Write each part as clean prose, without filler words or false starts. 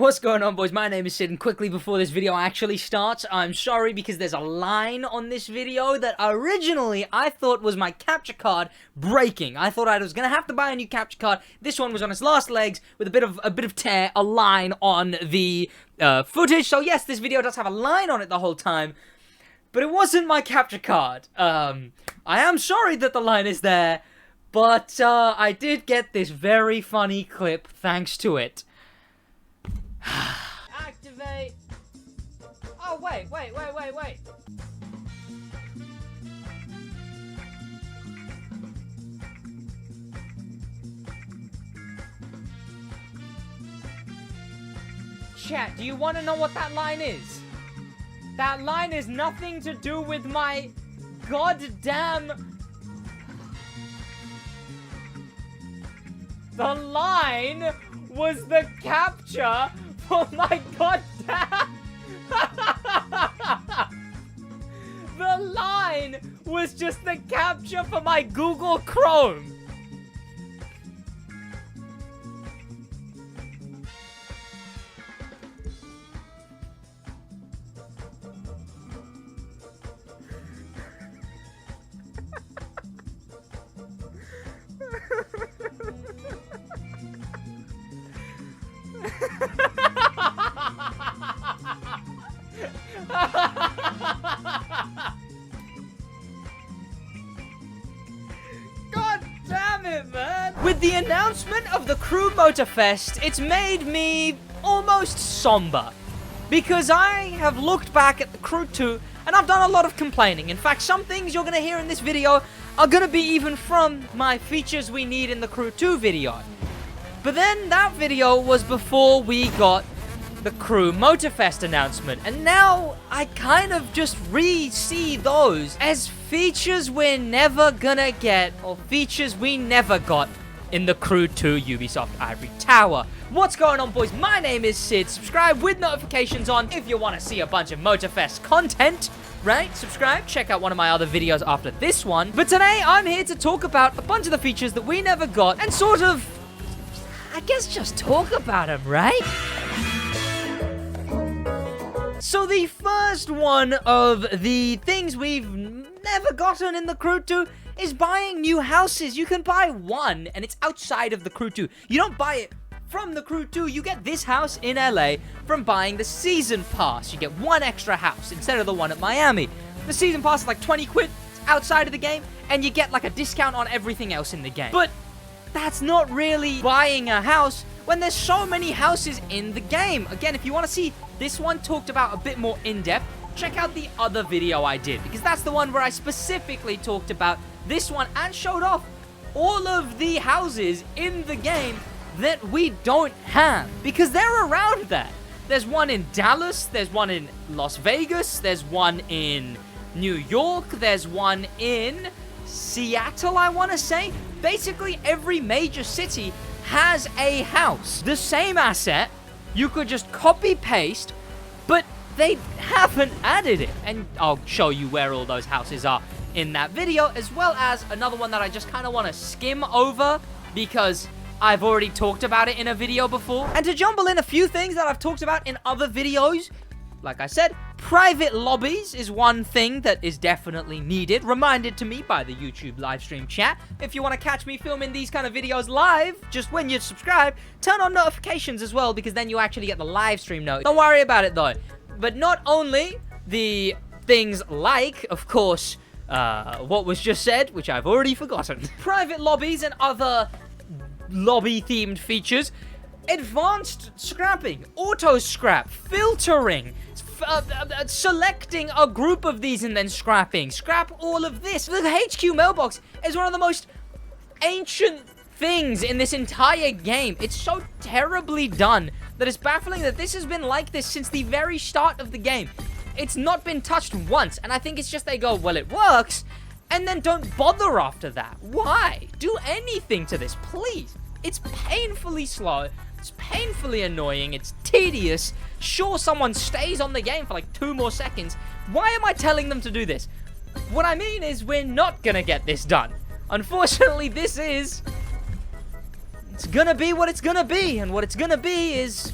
What's going on, boys? My name is Sid, and quickly before this video actually starts, I'm sorry because there's a line on this video that originally I thought was my capture card breaking. I thought I was gonna have to buy a new capture card. This one was on its last legs with a bit of tear, a line on the footage. So yes, this video does have a line on it the whole time, but it wasn't my capture card. I am sorry that the line is there, but I did get this very funny clip thanks to it. Activate. Oh, wait. Chat, do you want to know what that line is? That line is nothing to do with my goddamn... The line was the capture for my goddamn... The line was just the capture for my Google Chrome. God damn it, man! With the announcement of the Crew Motorfest, it's made me almost somber. Because I have looked back at the Crew 2, and I've done a lot of complaining. In fact, some things you're gonna hear in this video are gonna be even from my features we need in the Crew 2 video. But then that video was before we got the Crew Motorfest announcement, and now I kind of just re-see those as features we're never gonna get, or features we never got in the Crew 2 Ubisoft Ivory Tower. What's going on, boys? My name is Sid. Subscribe with notifications on if you want to see a bunch of Motorfest content, right? Subscribe, check out one of my other videos after this one. But today, I'm here to talk about a bunch of the features that we never got, and sort of, I guess, just talk about them, right? So the first one of the things we've never gotten in the Crew 2 is buying new houses. You can buy one, and it's outside of the Crew 2. You don't buy it from the Crew 2. You get this house in LA from buying the Season Pass. You get one extra house instead of the one at Miami. The Season Pass is like 20 quid outside of the game, and you get like a discount on everything else in the game. But that's not really buying a house when there's so many houses in the game. Again, if you want to see this one talked about a bit more in-depth, check out the other video I did, because that's the one where I specifically talked about this one and showed off all of the houses in the game that we don't have, because they're around there. There's one in Dallas, there's one in Las Vegas, there's one in New York, there's one in Seattle, I want to say. Basically, every major city has a house. The same asset, you could just copy-paste, but they haven't added it. And I'll show you where all those houses are in that video, as well as another one that I just kind of want to skim over because I've already talked about it in a video before. And to jumble in a few things that I've talked about in other videos, like I said, private lobbies is one thing that is definitely needed. Reminded to me by the YouTube live stream chat. If you want to catch me filming these kind of videos live, just when you subscribe, turn on notifications as well, because then you actually get the live stream note. Don't worry about it though. But not only the things like, of course, what was just said, which I've already forgotten. Private lobbies and other lobby-themed features. Advanced scrapping, auto scrap, filtering, selecting a group of these and then scrapping. Scrap all of this. The HQ mailbox is one of the most ancient things in this entire game. It's so terribly done that it's baffling that this has been like this since the very start of the game. It's not been touched once, and I think it's just they go, well, it works, and then don't bother after that. Why? Do anything to this, please. It's painfully slow. It's painfully annoying. It's tedious. Sure, someone stays on the game for like 2 more seconds. Why am I telling them to do this? What I mean is we're not gonna get this done. Unfortunately, it's gonna be what it's gonna be. And what it's gonna be is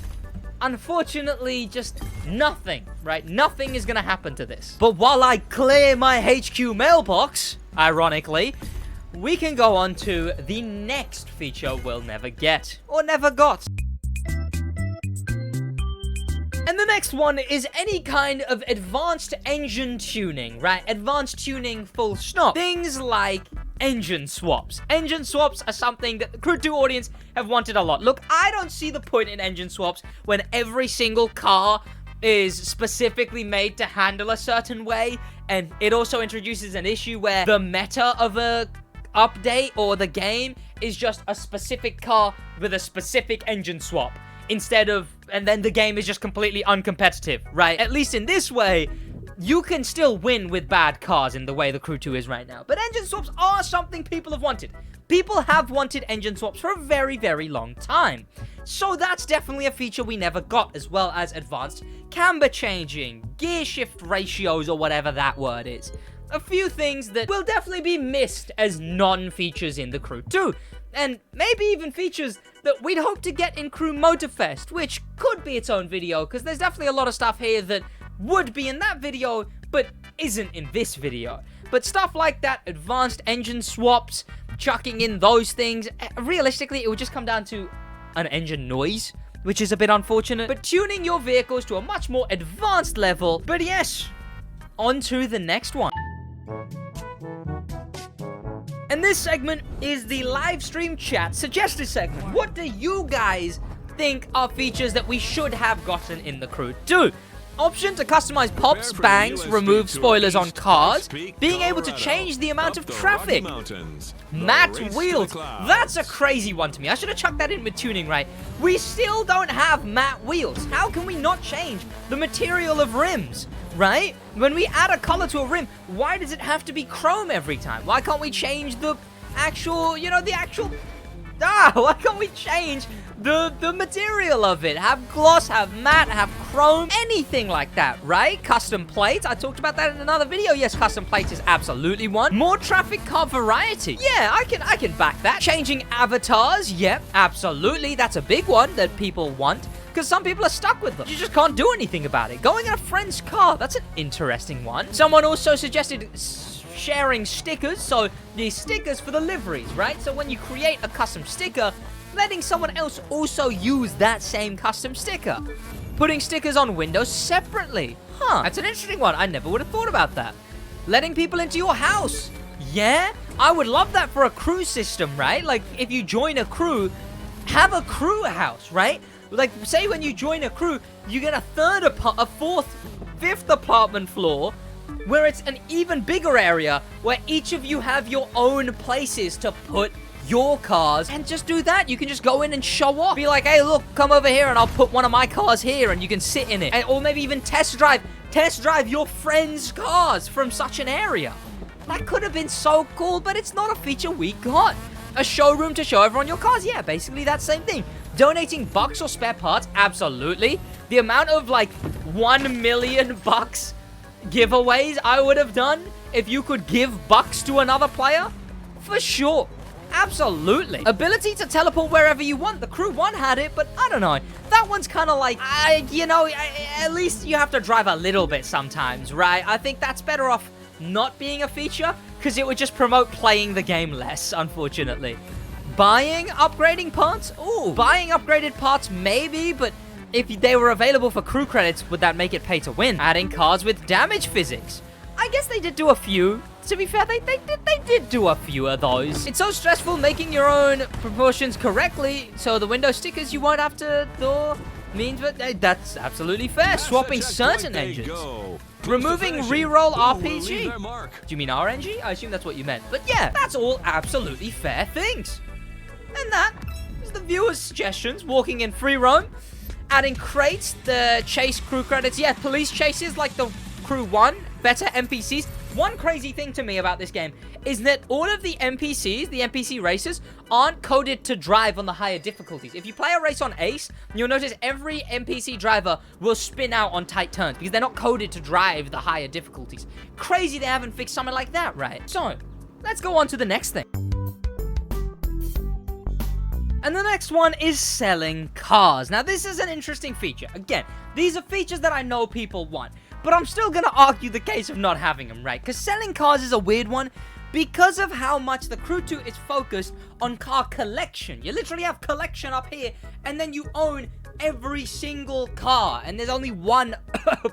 unfortunately, just nothing, right? Nothing is gonna happen to this. But while I clear my HQ mailbox, ironically, we can go on to the next feature we'll never get, or never got. And the next one is any kind of advanced engine tuning, right? Advanced tuning full stop. Things like engine swaps. Engine swaps are something that the Crew 2 audience have wanted a lot. Look, I don't see the point in engine swaps when every single car is specifically made to handle a certain way, and it also introduces an issue where the meta of a update or the game is just a specific car with a specific engine swap. Instead of, and then the game is just completely uncompetitive, right? At least in this way, you can still win with bad cars in the way the Crew 2 is right now. But engine swaps are something people have wanted. People have wanted engine swaps for a very, very long time. So that's definitely a feature we never got, as well as advanced camber changing, gear shift ratios, or whatever that word is. A few things that will definitely be missed as non-features in the Crew 2. And maybe even features that we'd hope to get in Crew Motorfest, which could be its own video, because there's definitely a lot of stuff here that would be in that video, but isn't in this video. But stuff like that, advanced engine swaps, chucking in those things, realistically, it would just come down to an engine noise, which is a bit unfortunate. But tuning your vehicles to a much more advanced level. But yes, on to the next one. And this segment is the live stream chat suggested segment. What do you guys think are features that we should have gotten in the Crew 2? Option to customize pops, bangs, remove spoilers on cars, being able to change the amount of traffic, matte wheels. That's a crazy one to me. I should have chucked that in with tuning, right? We still don't have matte wheels. How can we not change the material of rims, right? When we add a color to a rim, why does it have to be chrome every time? Why can't we change the actual, why can't we change the material of it? Have gloss, have matte, have chrome, anything like that, right? Custom plates, I talked about that in another video. Yes, custom plates is absolutely one. More traffic car variety. Yeah, I can back that. Changing avatars, yep, absolutely. That's a big one that people want, because some people are stuck with them. You just can't do anything about it. Going in a friend's car, that's an interesting one. Someone also suggested sharing stickers, so the stickers for the liveries, right? So when you create a custom sticker, letting someone else also use that same custom sticker. Putting stickers on windows separately. That's an interesting one. I never would have thought about that. Letting people into your house. Yeah, I would love that for a crew system, right? Like, if you join a crew, have a crew house, right? Like, say when you join a crew, you get a fourth, fifth apartment floor, where it's an even bigger area, where each of you have your own places to put your cars, and just do that. You can just go in and show off. Be like, hey, look, come over here and I'll put one of my cars here and you can sit in it. Or maybe even test drive your friends' cars from such an area. That could have been so cool, but it's not a feature we got. A showroom to show everyone your cars. Yeah, basically that same thing. Donating bucks or spare parts. Absolutely. The amount of like 1 million bucks giveaways I would have done if you could give bucks to another player. For sure. Absolutely. Ability to teleport wherever you want. The Crew 1 had it, but I don't know. That one's kind of like, at least you have to drive a little bit sometimes, right? I think that's better off not being a feature, because it would just promote playing the game less, unfortunately. Buying upgrading parts? Ooh, buying upgraded parts maybe, but if they were available for crew credits, would that make it pay to win? Adding cars with damage physics. I guess they did do a few. To be fair, they did do a few of those. It's so stressful making your own proportions correctly, so the window stickers you won't have to do means, but that's absolutely fair. Swapping certain engines. Removing reroll RPG. Do you mean RNG? I assume that's what you meant. But yeah, that's all absolutely fair things. And that is the viewers' suggestions. Walking in free roam. Adding crates, the chase crew credits. Yeah, police chases like the Crew 1. Better NPCs. One crazy thing to me about this game is that all of the NPCs, the NPC races, aren't coded to drive on the higher difficulties. If you play a race on Ace, you'll notice every NPC driver will spin out on tight turns because they're not coded to drive the higher difficulties. Crazy they haven't fixed something like that, right? So, let's go on to the next thing. And the next one is selling cars. Now, this is an interesting feature. Again, these are features that I know people want, but I'm still gonna argue the case of not having them, right? Because selling cars is a weird one because of how much the Crew 2 is focused on car collection. You literally have collection up here, and then you own every single car, and there's only one,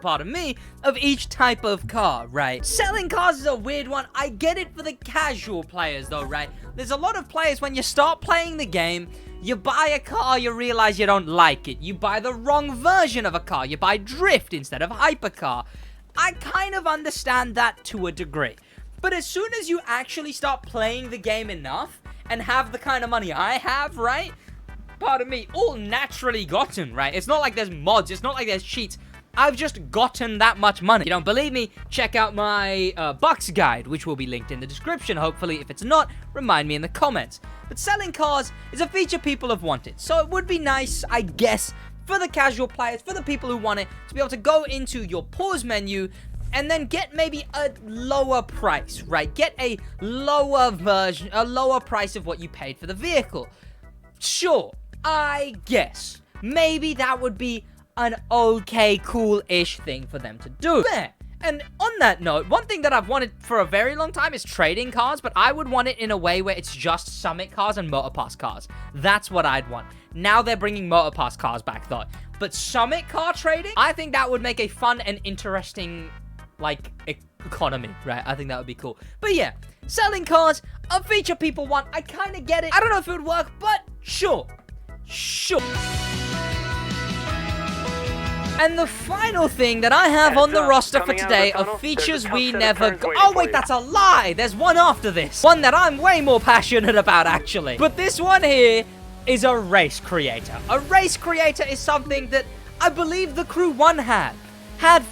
pardon me, of each type of car, right? Selling cars is a weird one. I get it for the casual players though, right? There's a lot of players, when you start playing the game, you buy a car, you realize you don't like it. You buy the wrong version of a car. You buy drift instead of hypercar. I kind of understand that to a degree. But as soon as you actually start playing the game enough and have the kind of money I have, right? Pardon me, all naturally gotten, right? It's not like there's mods. It's not like there's cheats. I've just gotten that much money. If you don't believe me, check out my Bucks guide, which will be linked in the description, hopefully. If it's not, remind me in the comments. But selling cars is a feature people have wanted. So it would be nice, I guess, for the casual players, for the people who want it, to be able to go into your pause menu and then get maybe a lower price, right? Get a lower version, a lower price of what you paid for the vehicle. Sure, I guess maybe that would be an okay, cool-ish thing for them to do. There. And on that note, one thing that I've wanted for a very long time is trading cars, but I would want it in a way where it's just Summit cars and Motor Pass cars. That's what I'd want. Now they're bringing Motor Pass cars back, though. But Summit car trading, I think that would make a fun and interesting, like, economy, right? I think that would be cool. But yeah, selling cars, a feature people want. I kind of get it. I don't know if it would work, but sure. Sure. And the final thing that I have on the roster for today are features we never got. Oh, wait, that's a lie. There's one after this. One that I'm way more passionate about, actually. But this one here is a race creator. A race creator is something that I believe the Crew 1 had.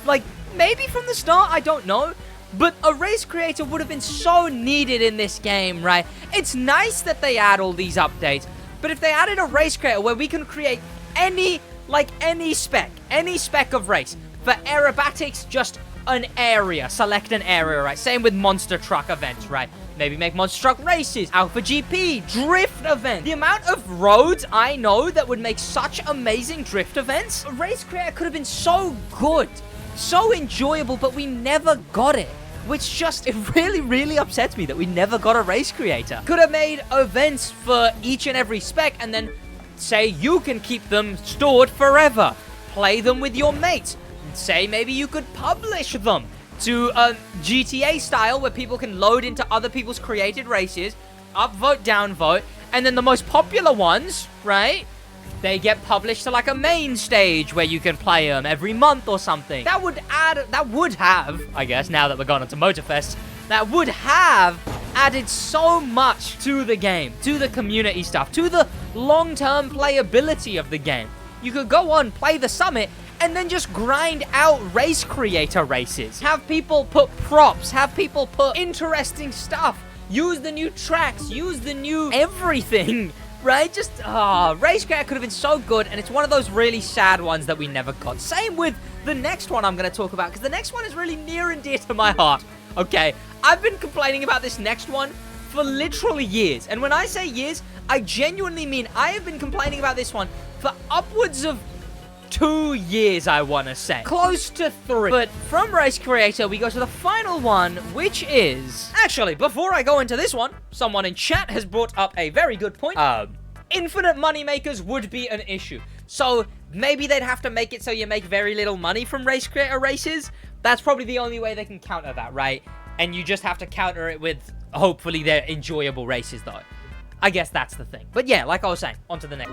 Like, maybe from the start, I don't know. But a race creator would have been so needed in this game, right? It's nice that they add all these updates. But if they added a race creator where we can create any spec of race. For aerobatics, just an area. Select an area, right? Same with monster truck events, right? Maybe make monster truck races, Alpha GP, drift event. The amount of roads I know that would make such amazing drift events. A race creator could have been so good, so enjoyable, but we never got it. Which just, it really, really upsets me that we never got a race creator. Could have made events for each and every spec and then say you can keep them stored forever. Play them with your mates. Say maybe you could publish them to a GTA style where people can load into other people's created races, upvote, downvote, and then the most popular ones, right? They get published to like a main stage where you can play them every month or something. That would have, I guess, now that we're going on to Motorfest, that would have added so much to the game, to the community stuff, to the long-term playability of the game. You could go on, play the Summit, and then just grind out race creator races. Have people put props, have people put interesting stuff, use the new tracks, use the new everything, right? Just, race creator could have been so good, and it's one of those really sad ones that we never got. Same with the next one I'm going to talk about, because the next one is really near and dear to my heart. Okay, I've been complaining about this next one for literally years. And when I say years, I genuinely mean I have been complaining about this one for upwards of 2 years, I want to say. Close to 3. But from Race Creator, we go to the final one, which is... Actually, before I go into this one, someone in chat has brought up a very good point. Infinite moneymakers would be an issue. So maybe they'd have to make it so you make very little money from Race Creator races. That's probably the only way they can counter that, right? And you just have to counter it with, hopefully, their enjoyable races, though. I guess that's the thing. But yeah, like I was saying, on to the next.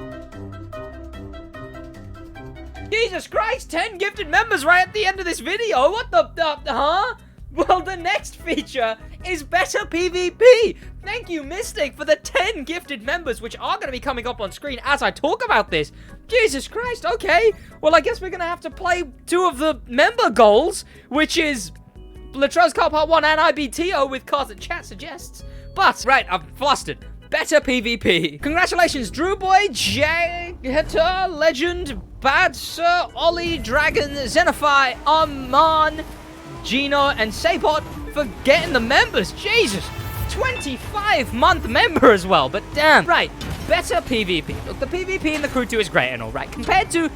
Jesus Christ, 10 gifted members right at the end of this video. What the huh? Well, the next feature is better PvP. Thank you, Mystic, for the 10 gifted members, which are going to be coming up on screen as I talk about this. Jesus Christ, okay. Well, I guess we're going to have to play 2 of the member goals, which is Latrell's Car Part 1 and IBTO with cars that chat suggests. But, right, I'm flustered. Better PvP. Congratulations, Drew Boy, Jay, Hector, Legend, Bad Sir, Ollie, Dragon, Xenify, Arman, Gino, and Sapot for getting the members. Jesus, 25-month member as well, but damn. Right, better PvP. Look, the PvP in the Crew 2 is great and all, right? Compared to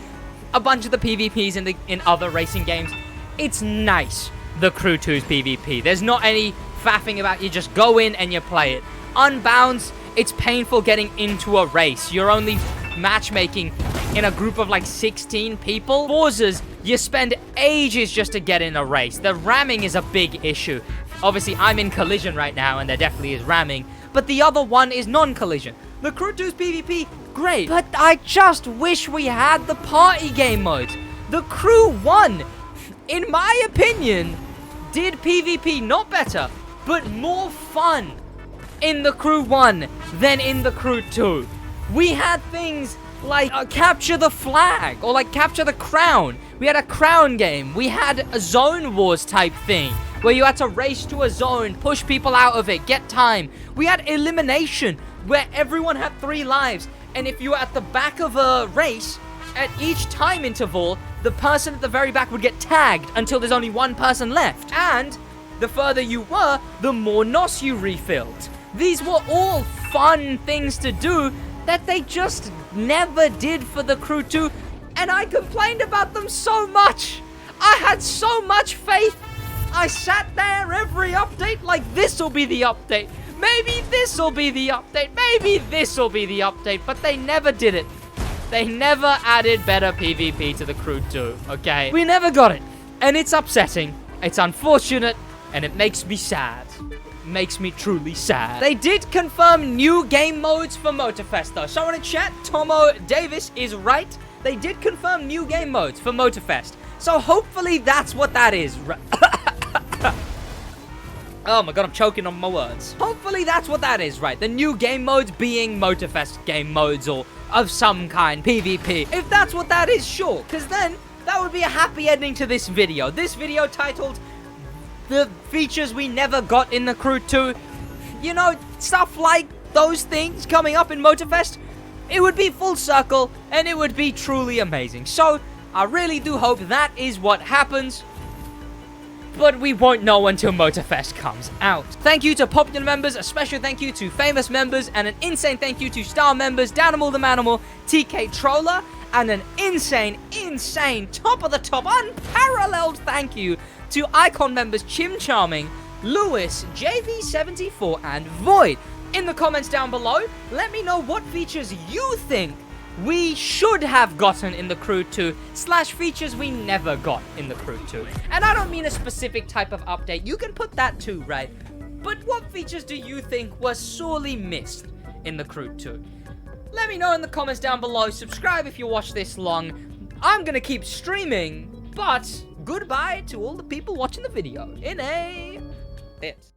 a bunch of the PvPs in other racing games, it's nice, the Crew 2's PvP. There's not any faffing about. You just go in and you play it. Unbounds, it's painful getting into a race. You're only matchmaking in a group of like 16 people. Forzas, you spend ages just to get in a race. The ramming is a big issue. Obviously, I'm in collision right now, and there definitely is ramming, but the other one is non-collision. The Crew 2's PvP, great, but I just wish we had the party game modes. The Crew 1, in my opinion, did PvP not better, but more fun in the Crew 1 than in the Crew 2. We had things like capture the flag, or like capture the crown. We had a crown game. We had a zone wars type thing, where you had to race to a zone, push people out of it, get time. We had elimination, where everyone had 3 lives, and if you were at the back of a race, at each time interval, the person at the very back would get tagged until there's only 1 person left. And the further you were, the more NOS you refilled. These were all fun things to do that they just never did for the Crew 2, and I complained about them so much. I had so much faith. I sat there every update like, this'll be the update. Maybe this'll be the update. Maybe this'll be the update, but they never did it. They never added better PvP to the Crew 2, okay? We never got it, and it's upsetting. It's unfortunate, and it makes me sad. Makes me truly sad. They did confirm new game modes for Motorfest, though. Someone in chat, Tomo Davis, is right. They did confirm new game modes for Motorfest. So hopefully that's what that is. Oh my god, I'm choking on my words. Hopefully that's what that is, right? The new game modes being Motorfest game modes or of some kind, PvP. If that's what that is, sure. Because then that would be a happy ending to this video. This video titled the features we never got in the Crew 2. You know, stuff like those things coming up in Motorfest. It would be full circle, and it would be truly amazing. So, I really do hope that is what happens. But we won't know until Motorfest comes out. Thank you to popular members, a special thank you to famous members, and an insane thank you to star members, Danimal the Manimal, TK Troller, and an insane, top of the top, unparalleled thank you to Icon members Chim Charming, Lewis, JV74, and Void. In the comments down below, let me know what features you think we should have gotten in the Crew 2 / features we never got in the Crew 2. And I don't mean a specific type of update. You can put that too, right? But what features do you think were sorely missed in the Crew 2? Let me know in the comments down below. Subscribe if you watch this long. I'm gonna keep streaming, but goodbye to all the people watching the video in a bit.